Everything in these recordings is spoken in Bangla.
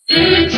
বেশ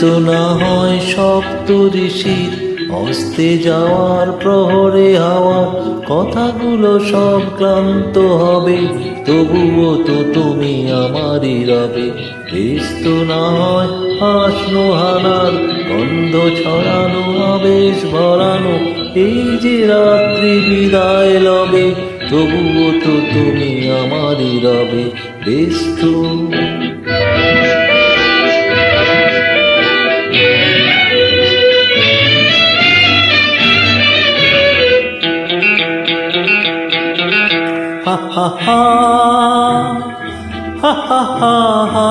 তো না হয় সপ্ত ঋষির হস্তে যাওয়ার প্রহরে হাওয়ার কথাগুলো সব ক্লান্ত হবে, তবুও তো তুমি আমারই রবে। বেশ তো না হয় হাসনো হানার গন্ধ ছড়ানো আবেশ ভরানো এই যে রাত্রি বিদায় লবে, তবুও তো তুমি আমারই রবে। বেশ তো ha ha ha ha ha ha ha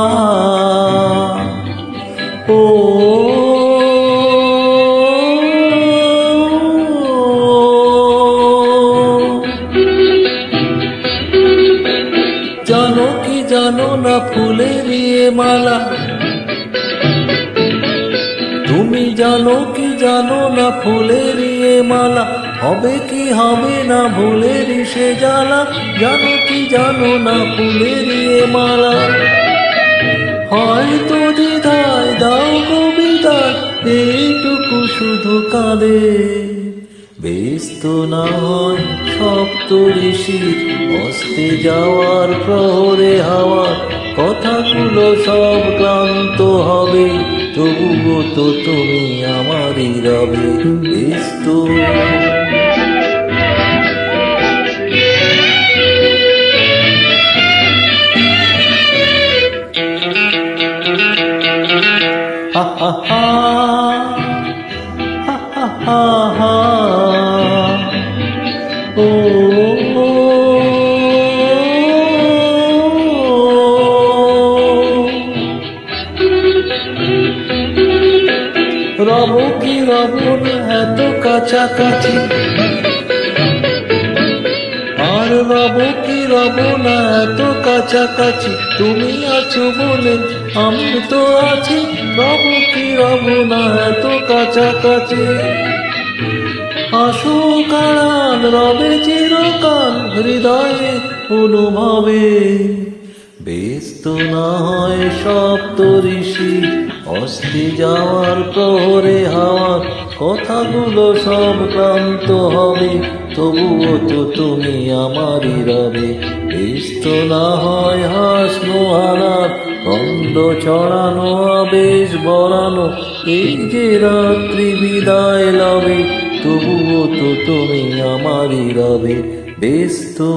জানো কি জানো না ফুলের মালা, তুমি জানো কি জানো না ফুলের মালা, হবে কি হবে না ভুলের সে জ্বালা। জানো কি জানো না ফুলের মালা, হয়তো দ্বিধায় দাও কবিতায় এইটুকু শুধু কাঁদে। বেশ তো না হয় সপ্ত ঋষির হস্তে যাওয়ার প্রহরে হাওয়ার কথাগুলো সব ক্লান্ত হবে, তবুও তো তুমি আমারই রবে। বেশ তো ha ha ha ha ha ha ha রব কি রব না এত কাছাকাছি, আর রব কি রব না এত কাছাকাছি, তুমি আছো বলে আমি তো আছি। রব কি রব না এত কাছাকাছি, আসো কারণ রবে চিরকাল হৃদয়ে অনুভবে। বেশ তো না হয় সপ্ত ঋষি হস্তে যাওয়ার প্রহরে হাওয়ার কথাগুলো সব ক্লান্ত হবে, তবুও তো তুমি আমারই রবে। বেশ তো না হয় হাসনো হারার গন্ধ ছড়ানো আবেশ বরানো এই যে রাত্রি বিদায় লবে, তবুও তো তুমি আমারই রবে। বেশ তো।